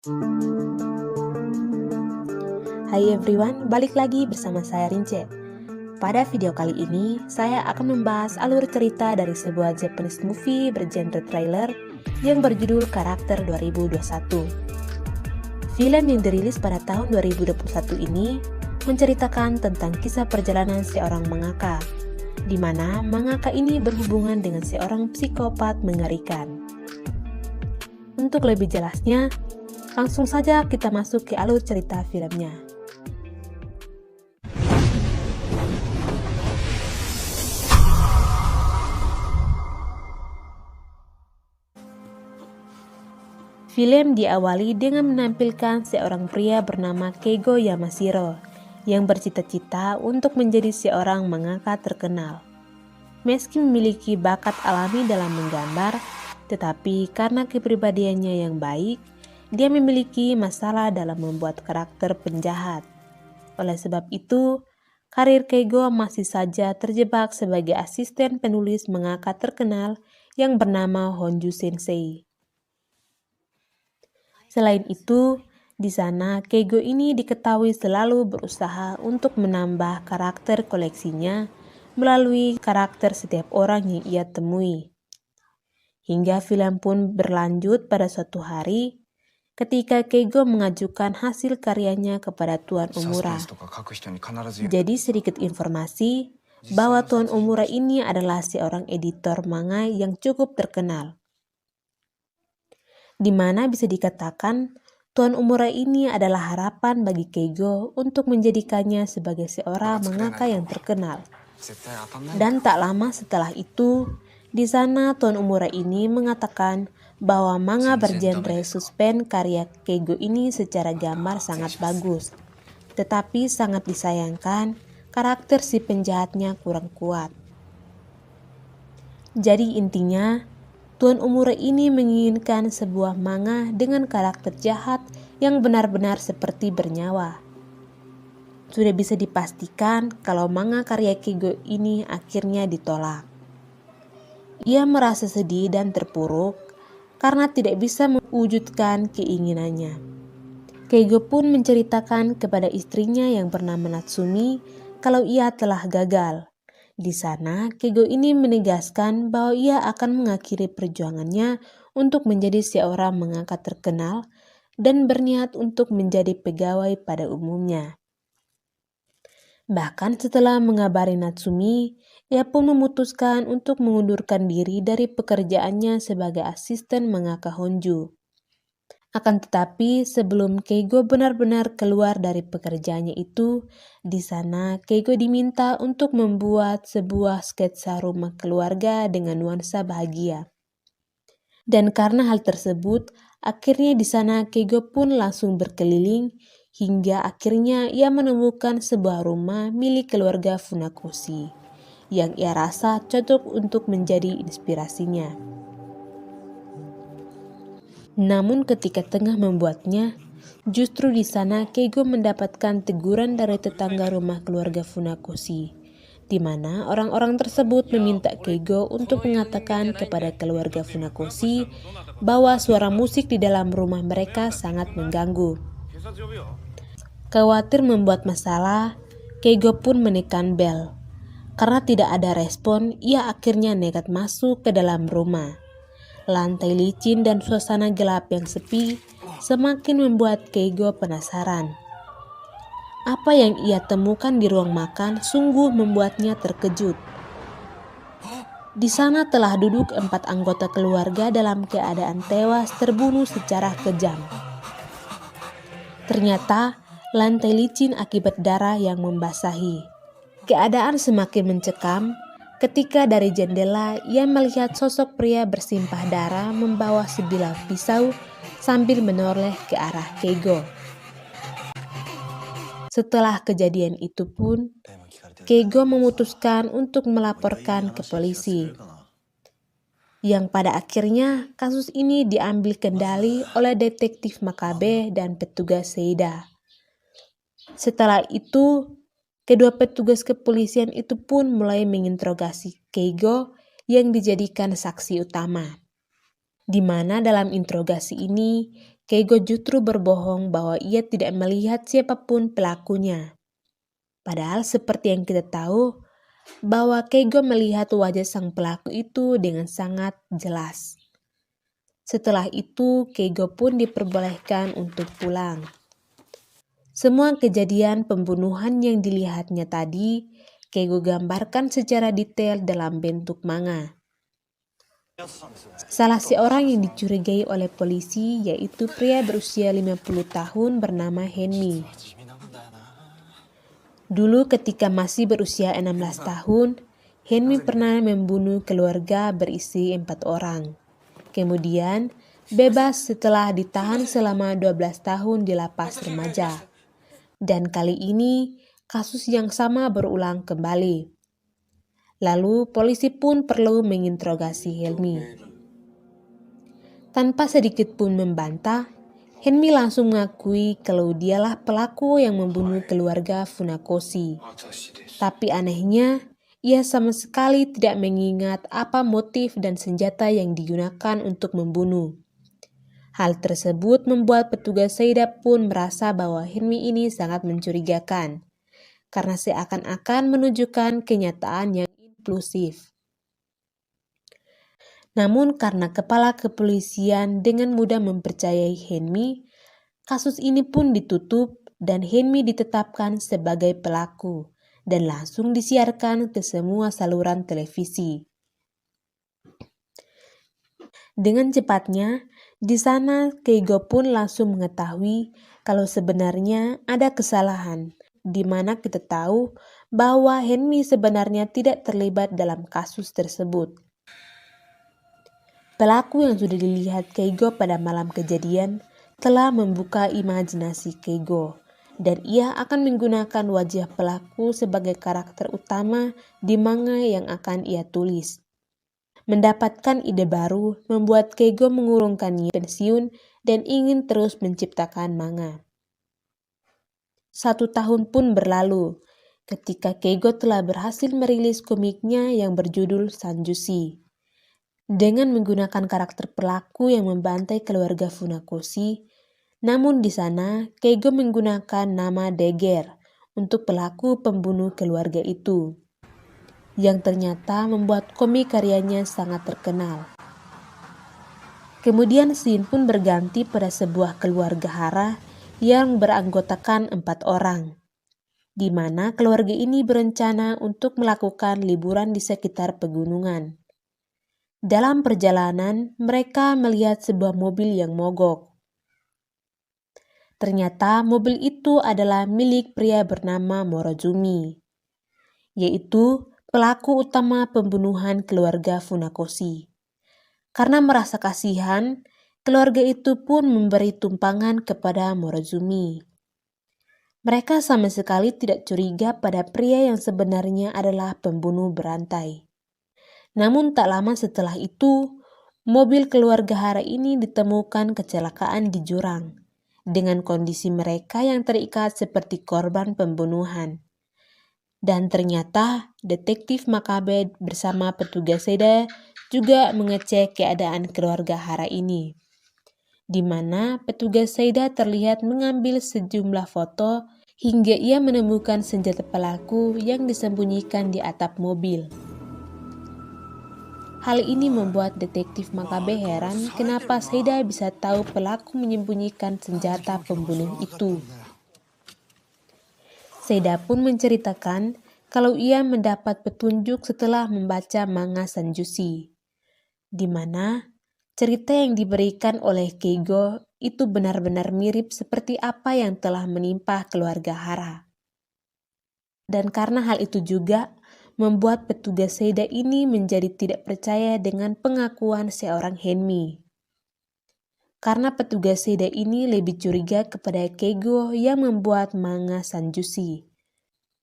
Hai everyone, balik lagi bersama saya Rince. Pada video kali ini, saya akan membahas alur cerita dari sebuah Japanese movie bergenre trailer yang berjudul Karakter 2021. Film yang dirilis pada tahun 2021 ini menceritakan tentang kisah perjalanan seorang mangaka, di mana mangaka ini berhubungan dengan seorang psikopat mengerikan. Untuk lebih jelasnya, langsung saja kita masuk ke alur cerita filmnya. Film diawali dengan menampilkan seorang pria bernama Keigo Yamashiro yang bercita-cita untuk menjadi seorang mangaka terkenal. Meski memiliki bakat alami dalam menggambar, tetapi karena kepribadiannya yang baik, dia memiliki masalah dalam membuat karakter penjahat. Oleh sebab itu, karir Keigo masih saja terjebak sebagai asisten penulis mangaka terkenal yang bernama Honju Sensei. Selain itu, di sana Keigo ini diketahui selalu berusaha untuk menambah karakter koleksinya melalui karakter setiap orang yang ia temui. Hingga film pun berlanjut pada suatu hari ketika Keigo mengajukan hasil karyanya kepada Tuan Omura. Jadi sedikit informasi bahwa Tuan Omura ini adalah seorang editor manga yang cukup terkenal, di mana bisa dikatakan Tuan Omura ini adalah harapan bagi Keigo untuk menjadikannya sebagai seorang mangaka yang terkenal. Dan tak lama setelah itu, di sana Tuan Omura ini mengatakan bahwa manga bergenre suspense karya Keigo ini secara gambar sangat bagus, tetapi sangat disayangkan karakter si penjahatnya kurang kuat. Jadi intinya, Tuan Omura ini menginginkan sebuah manga dengan karakter jahat yang benar-benar seperti bernyawa. Sudah bisa dipastikan kalau manga karya Keigo ini akhirnya ditolak. Ia merasa sedih dan terpuruk karena tidak bisa mewujudkan keinginannya. Keigo pun menceritakan kepada istrinya yang bernama Natsumi kalau ia telah gagal. Di sana, Keigo ini menegaskan bahwa ia akan mengakhiri perjuangannya untuk menjadi seorang mangaka terkenal dan berniat untuk menjadi pegawai pada umumnya. Bahkan setelah mengabari Natsumi, ia pun memutuskan untuk mengundurkan diri dari pekerjaannya sebagai asisten mangaka Honju. Akan tetapi sebelum Keigo benar-benar keluar dari pekerjaannya itu, di sana Keigo diminta untuk membuat sebuah sketsa rumah keluarga dengan nuansa bahagia. Dan karena hal tersebut, akhirnya di sana Keigo pun langsung berkeliling hingga akhirnya ia menemukan sebuah rumah milik keluarga Funakoshi yang ia rasa cocok untuk menjadi inspirasinya. Namun ketika tengah membuatnya, justru di sana Keigo mendapatkan teguran dari tetangga rumah keluarga Funakoshi, di mana orang-orang tersebut meminta Keigo untuk mengatakan kepada keluarga Funakoshi bahwa suara musik di dalam rumah mereka sangat mengganggu. Khawatir membuat masalah, Keigo pun menekan bel. Karena tidak ada respon, ia akhirnya nekat masuk ke dalam rumah. Lantai licin dan suasana gelap yang sepi semakin membuat Keigo penasaran. Apa yang ia temukan di ruang makan sungguh membuatnya terkejut. Di sana telah duduk 4 anggota keluarga dalam keadaan tewas terbunuh secara kejam. Ternyata lantai licin akibat darah yang membasahi. Keadaan semakin mencekam ketika dari jendela ia melihat sosok pria bersimpah darah membawa sebilah pisau sambil menoleh ke arah Keigo. Setelah kejadian itu pun, Keigo memutuskan untuk melaporkan ke polisi. Yang pada akhirnya kasus ini diambil kendali oleh detektif Makabe dan petugas Seida. Setelah itu, kedua petugas kepolisian itu pun mulai menginterogasi Keigo yang dijadikan saksi utama. Di mana dalam interogasi ini, Keigo justru berbohong bahwa ia tidak melihat siapapun pelakunya. Padahal seperti yang kita tahu, bahwa Keigo melihat wajah sang pelaku itu dengan sangat jelas. Setelah itu, Keigo pun diperbolehkan untuk pulang. Semua kejadian pembunuhan yang dilihatnya tadi, Keigo gambarkan secara detail dalam bentuk manga. Salah seorang yang dicurigai oleh polisi yaitu pria berusia 50 tahun bernama Henmi. Dulu ketika masih berusia 16 tahun, Henmi pernah membunuh keluarga berisi 4 orang. Kemudian, bebas setelah ditahan selama 12 tahun di lapas remaja. Dan kali ini, kasus yang sama berulang kembali. Lalu, polisi pun perlu menginterogasi Henmi. Tanpa sedikit pun membantah, Henmi langsung mengakui kalau dialah pelaku yang membunuh keluarga Funakoshi. Tapi anehnya, ia sama sekali tidak mengingat apa motif dan senjata yang digunakan untuk membunuh. Hal tersebut membuat petugas Seida pun merasa bahwa Henmi ini sangat mencurigakan, karena seakan-akan menunjukkan kenyataan yang inklusif. Namun karena kepala kepolisian dengan mudah mempercayai Henmi, kasus ini pun ditutup dan Henmi ditetapkan sebagai pelaku dan langsung disiarkan ke semua saluran televisi. Dengan cepatnya, di sana Keigo pun langsung mengetahui kalau sebenarnya ada kesalahan, di mana kita tahu bahwa Henmi sebenarnya tidak terlibat dalam kasus tersebut. Pelaku yang sudah dilihat Keigo pada malam kejadian telah membuka imajinasi Keigo, dan ia akan menggunakan wajah pelaku sebagai karakter utama di manga yang akan ia tulis. Mendapatkan ide baru membuat Keigo mengurungkan pensiun dan ingin terus menciptakan manga. 1 tahun pun berlalu ketika Keigo telah berhasil merilis komiknya yang berjudul Sanjushi. Dengan menggunakan karakter pelaku yang membantai keluarga Funakoshi, namun di sana Keigo menggunakan nama Dager untuk pelaku pembunuh keluarga itu, yang ternyata membuat komik karyanya sangat terkenal. Kemudian scene pun berganti pada sebuah keluarga hara yang beranggotakan 4 orang, di mana keluarga ini berencana untuk melakukan liburan di sekitar pegunungan. Dalam perjalanan, mereka melihat sebuah mobil yang mogok. Ternyata mobil itu adalah milik pria bernama Morozumi, yaitu pelaku utama pembunuhan keluarga Funakoshi. Karena merasa kasihan, keluarga itu pun memberi tumpangan kepada Morozumi. Mereka sama sekali tidak curiga pada pria yang sebenarnya adalah pembunuh berantai. Namun tak lama setelah itu, mobil keluarga hara ini ditemukan kecelakaan di jurang, dengan kondisi mereka yang terikat seperti korban pembunuhan. Dan ternyata detektif Makabe bersama petugas Seida juga mengecek keadaan keluarga hara ini, di mana petugas Seida terlihat mengambil sejumlah foto hingga ia menemukan senjata pelaku yang disembunyikan di atap mobil. Hal ini membuat detektif Makabe heran kenapa Seida bisa tahu pelaku menyembunyikan senjata pembunuh itu. Seida pun menceritakan kalau ia mendapat petunjuk setelah membaca manga Sanjushi, di mana cerita yang diberikan oleh Keigo itu benar-benar mirip seperti apa yang telah menimpa keluarga hara. Dan karena hal itu juga, membuat petugas Seida ini menjadi tidak percaya dengan pengakuan seorang Henmi. Karena petugas Seida ini lebih curiga kepada Keigo yang membuat manga Sanjushi.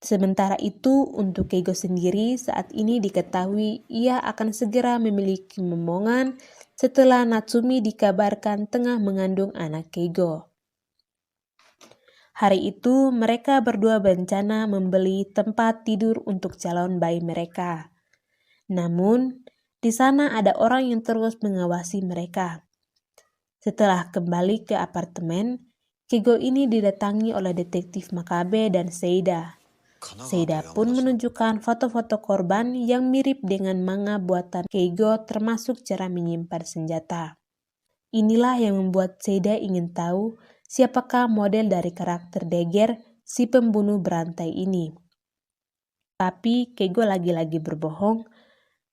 Sementara itu, untuk Keigo sendiri saat ini diketahui ia akan segera memiliki momongan setelah Natsumi dikabarkan tengah mengandung anak Keigo. Hari itu, mereka berdua berencana membeli tempat tidur untuk calon bayi mereka. Namun, di sana ada orang yang terus mengawasi mereka. Setelah kembali ke apartemen, Keigo ini didatangi oleh detektif Makabe dan Seida. Seida pun menunjukkan foto-foto korban yang mirip dengan manga buatan Keigo, termasuk cara menyimpan senjata. Inilah yang membuat Seida ingin tahu siapakah model dari karakter Dager, si pembunuh berantai ini. Tapi Keigo lagi-lagi berbohong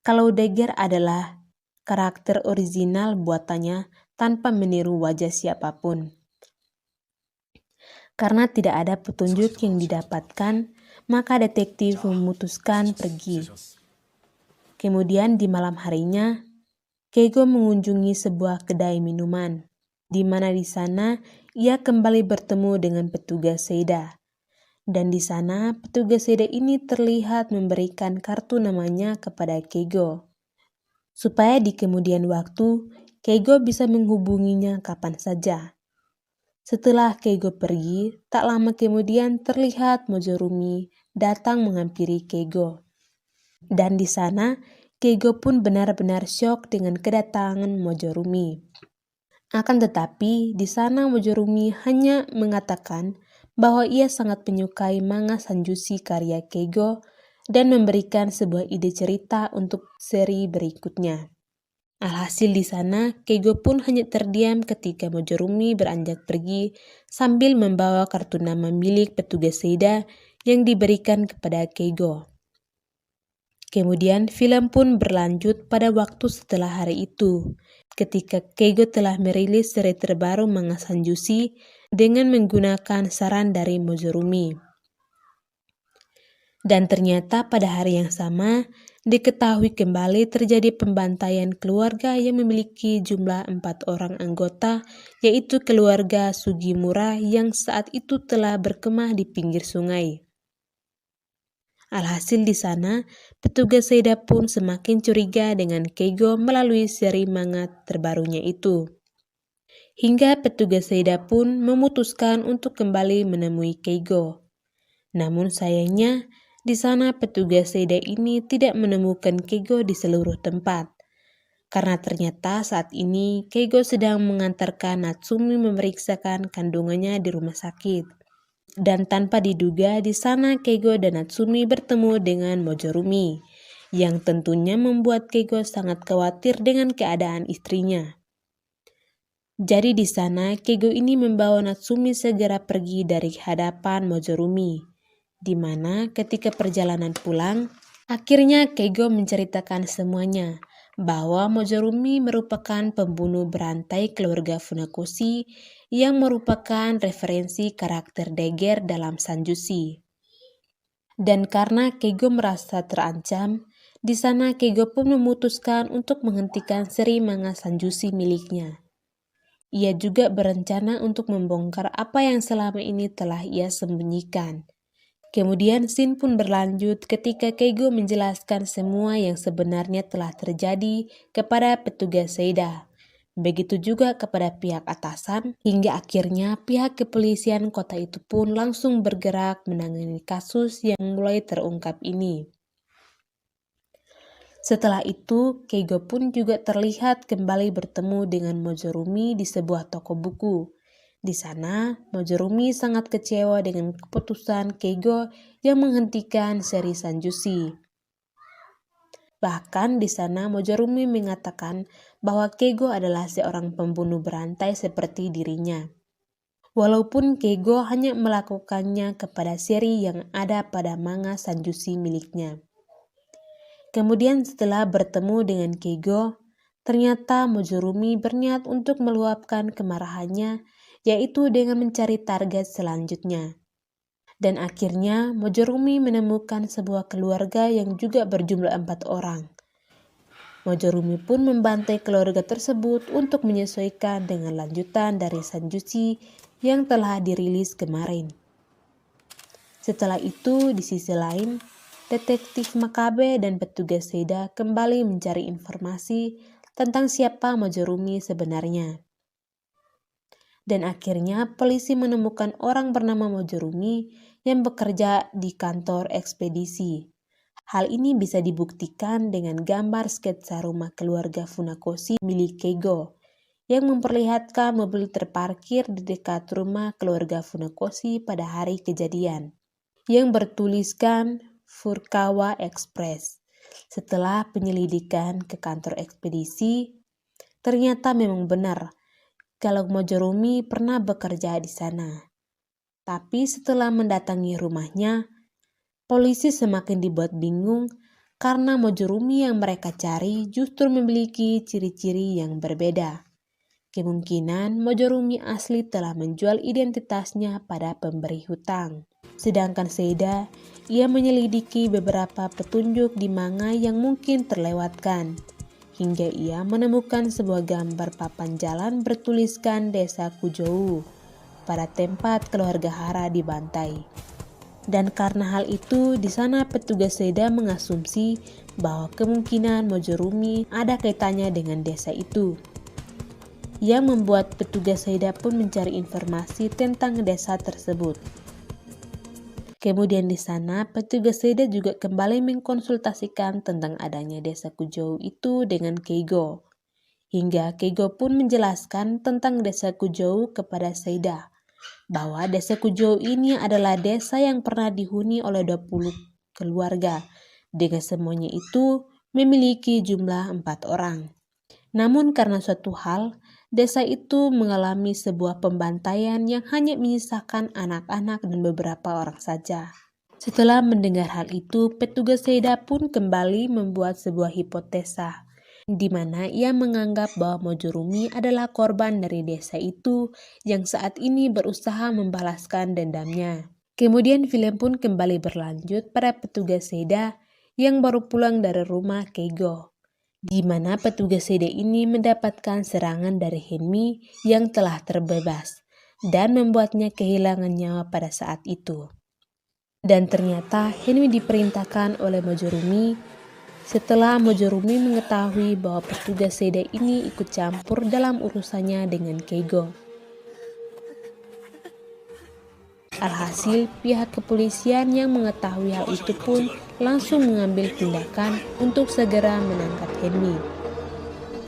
kalau Dager adalah karakter original buatannya tanpa meniru wajah siapapun. Karena tidak ada petunjuk yang didapatkan, maka detektif memutuskan pergi. Kemudian di malam harinya, Keigo mengunjungi sebuah kedai minuman, di mana di sana ia kembali bertemu dengan petugas Seida. Dan di sana petugas Seida ini terlihat memberikan kartu namanya kepada Keigo, supaya di kemudian waktu Keigo bisa menghubunginya kapan saja. Setelah Keigo pergi, tak lama kemudian terlihat Mojorumi datang menghampiri Keigo. Dan di sana, Keigo pun benar-benar syok dengan kedatangan Mojorumi. Akan tetapi, di sana Mojorumi hanya mengatakan bahwa ia sangat menyukai manga Sanjushi karya Keigo dan memberikan sebuah ide cerita untuk seri berikutnya. Alhasil di sana, Keigo pun hanya terdiam ketika Mojorumi beranjak pergi sambil membawa kartu nama milik petugas Seida yang diberikan kepada Keigo. Kemudian film pun berlanjut pada waktu setelah hari itu, ketika Keigo telah merilis seri terbaru manga Sanjushi dengan menggunakan saran dari Mojorumi. Dan ternyata pada hari yang sama, diketahui kembali terjadi pembantaian keluarga yang memiliki jumlah 4 orang anggota, yaitu keluarga Sugimura yang saat itu telah berkemah di pinggir sungai. Alhasil di sana, petugas Seida pun semakin curiga dengan Keigo melalui seri manga terbarunya itu. Hingga petugas Seida pun memutuskan untuk kembali menemui Keigo. Namun sayangnya, di sana petugas Seida ini tidak menemukan Keigo di seluruh tempat. Karena ternyata saat ini Keigo sedang mengantarkan Natsumi memeriksakan kandungannya di rumah sakit. Dan tanpa diduga di sana Keigo dan Natsumi bertemu dengan Mojorumi, yang tentunya membuat Keigo sangat khawatir dengan keadaan istrinya. Jadi di sana Keigo ini membawa Natsumi segera pergi dari hadapan Mojorumi. Di mana ketika perjalanan pulang, akhirnya Keigo menceritakan semuanya, bahwa Mojorumi merupakan pembunuh berantai keluarga Funakoshi yang merupakan referensi karakter Dager dalam Sanjushi. Dan karena Keigo merasa terancam, di sana Keigo pun memutuskan untuk menghentikan seri manga Sanjushi miliknya. Ia juga berencana untuk membongkar apa yang selama ini telah ia sembunyikan. Kemudian scene pun berlanjut ketika Keigo menjelaskan semua yang sebenarnya telah terjadi kepada petugas Seida. Begitu juga kepada pihak atasan, hingga akhirnya pihak kepolisian kota itu pun langsung bergerak menangani kasus yang mulai terungkap ini. Setelah itu, Keigo pun juga terlihat kembali bertemu dengan Mojorumi di sebuah toko buku. Di sana, Mojorumi sangat kecewa dengan keputusan Keigo yang menghentikan seri Sanjushi. Bahkan di sana Mojorumi mengatakan bahwa Keigo adalah seorang pembunuh berantai seperti dirinya. Walaupun Keigo hanya melakukannya kepada seri yang ada pada manga Sanjushi miliknya. Kemudian setelah bertemu dengan Keigo, ternyata Mojorumi berniat untuk meluapkan kemarahannya, yaitu dengan mencari target selanjutnya. Dan akhirnya Mojorumi menemukan sebuah keluarga yang juga berjumlah 4 orang. Mojorumi pun membantai keluarga tersebut untuk menyesuaikan dengan lanjutan dari Sanjushi yang telah dirilis kemarin. Setelah itu, di sisi lain, detektif Makabe dan petugas Seida kembali mencari informasi tentang siapa Mojorumi sebenarnya. Dan akhirnya polisi menemukan orang bernama Mojorumi yang bekerja di kantor ekspedisi. Hal ini bisa dibuktikan dengan gambar sketsa rumah keluarga Funakoshi milik Keigo yang memperlihatkan mobil terparkir di dekat rumah keluarga Funakoshi pada hari kejadian, yang bertuliskan Furukawa Express. Setelah penyelidikan ke kantor ekspedisi, ternyata memang benar kalau Mojorumi pernah bekerja di sana. Tapi setelah mendatangi rumahnya, polisi semakin dibuat bingung karena Mojorumi yang mereka cari justru memiliki ciri-ciri yang berbeda. Kemungkinan Mojorumi asli telah menjual identitasnya pada pemberi hutang. Sedangkan Seida, ia menyelidiki beberapa petunjuk di manga yang mungkin terlewatkan, hingga ia menemukan sebuah gambar papan jalan bertuliskan Desa Kujou pada tempat keluarga Hara dibantai. Dan karena hal itu, di sana petugas Seida mengasumsi bahwa kemungkinan Mojorumi ada kaitannya dengan desa itu, yang membuat petugas Seida pun mencari informasi tentang desa tersebut. Kemudian di sana, petugas Seida juga kembali mengkonsultasikan tentang adanya desa Kujou itu dengan Keigo. Hingga Keigo pun menjelaskan tentang desa Kujou kepada Seida, bahwa desa Kujou ini adalah desa yang pernah dihuni oleh 20 keluarga, dengan semuanya itu memiliki jumlah 4 orang. Namun karena suatu hal, desa itu mengalami sebuah pembantaian yang hanya menyisakan anak-anak dan beberapa orang saja. Setelah mendengar hal itu, petugas Seida pun kembali membuat sebuah hipotesa, di mana ia menganggap bahwa Mojorumi adalah korban dari desa itu yang saat ini berusaha membalaskan dendamnya. Kemudian film pun kembali berlanjut pada petugas Seida yang baru pulang dari rumah Keigo, di mana petugas Seida ini mendapatkan serangan dari Henmi yang telah terbebas dan membuatnya kehilangan nyawa pada saat itu. Dan ternyata Henmi diperintahkan oleh Mojorumi setelah Mojorumi mengetahui bahwa petugas Seida ini ikut campur dalam urusannya dengan Keigo. Alhasil, pihak kepolisian yang mengetahui hal itu pun langsung mengambil tindakan untuk segera menangkap Henmi.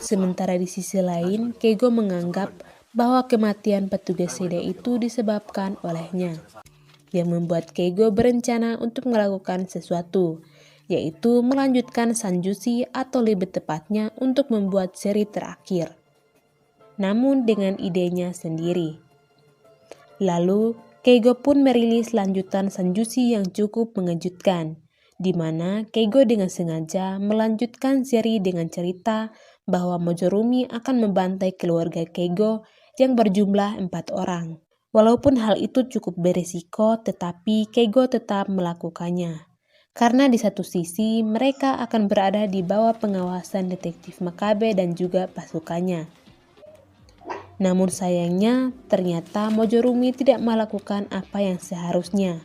Sementara di sisi lain, Keigo menganggap bahwa kematian petugas Seida itu disebabkan olehnya, yang membuat Keigo berencana untuk melakukan sesuatu, yaitu melanjutkan Sanjushi atau lebih tepatnya untuk membuat seri terakhir, namun dengan idenya sendiri. Lalu, Keigo pun merilis lanjutan Sanjushi yang cukup mengejutkan, di mana Keigo dengan sengaja melanjutkan seri dengan cerita bahwa Mojorumi akan membantai keluarga Keigo yang berjumlah 4 orang. Walaupun hal itu cukup berisiko, tetapi Keigo tetap melakukannya. Karena di satu sisi mereka akan berada di bawah pengawasan detektif Makabe dan juga pasukannya. Namun sayangnya, ternyata Mojorumi tidak melakukan apa yang seharusnya,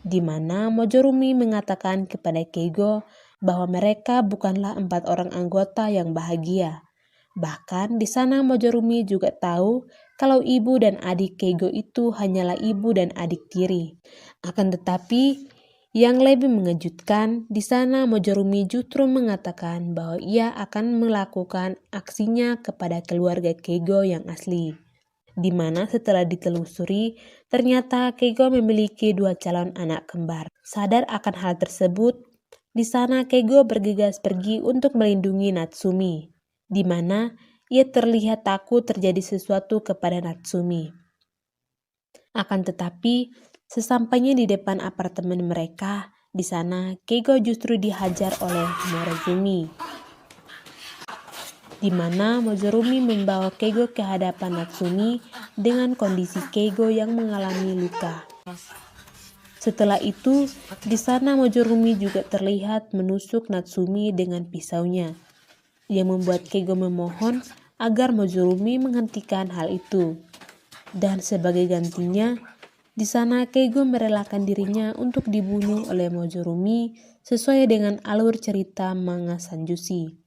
di mana Mojorumi mengatakan kepada Keigo bahwa mereka bukanlah 4 orang anggota yang bahagia. Bahkan di sana Mojorumi juga tahu kalau ibu dan adik Keigo itu hanyalah ibu dan adik tiri. Akan tetapi, yang lebih mengejutkan, di sana Mojorumi justru mengatakan bahwa ia akan melakukan aksinya kepada keluarga Keigo yang asli. Di mana setelah ditelusuri, ternyata Keigo memiliki 2 calon anak kembar. Sadar akan hal tersebut, di sana Keigo bergegas pergi untuk melindungi Natsumi, di mana ia terlihat takut terjadi sesuatu kepada Natsumi. Akan tetapi, sesampainya di depan apartemen mereka, di sana Keigo justru dihajar oleh Morozumi, di mana Mojorumi membawa Keigo ke hadapan Natsumi dengan kondisi Keigo yang mengalami luka. Setelah itu, di sana Mojorumi juga terlihat menusuk Natsumi dengan pisaunya, yang membuat Keigo memohon agar Mojorumi menghentikan hal itu. Dan sebagai gantinya, di sana Keigo merelakan dirinya untuk dibunuh oleh Mojorumi sesuai dengan alur cerita manga Sanjushi.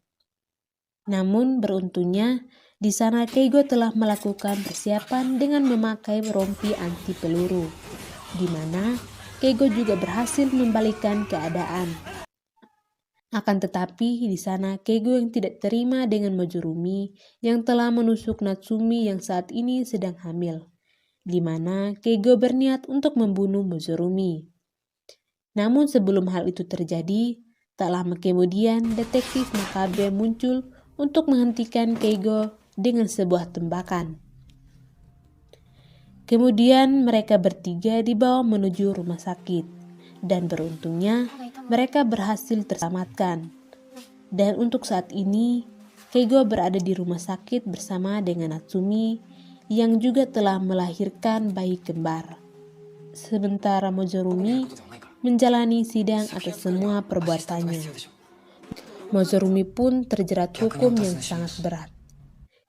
Namun beruntungnya, di sana Keigo telah melakukan persiapan dengan memakai rompi anti peluru, di mana Keigo juga berhasil membalikkan keadaan. Akan tetapi di sana Keigo yang tidak terima dengan Mojurumi yang telah menusuk Natsumi yang saat ini sedang hamil, di mana Keigo berniat untuk membunuh Mojurumi. Namun sebelum hal itu terjadi, tak lama kemudian detektif Makabe muncul untuk menghentikan Keigo dengan sebuah tembakan. Kemudian mereka bertiga dibawa menuju rumah sakit, dan beruntungnya mereka berhasil terselamatkan. Dan untuk saat ini, Keigo berada di rumah sakit bersama dengan Natsumi yang juga telah melahirkan bayi kembar. Sementara Mojurumi menjalani sidang atas semua perbuatannya. Mojurumi pun terjerat hukum yang sangat berat.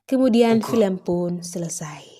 Kemudian film pun selesai.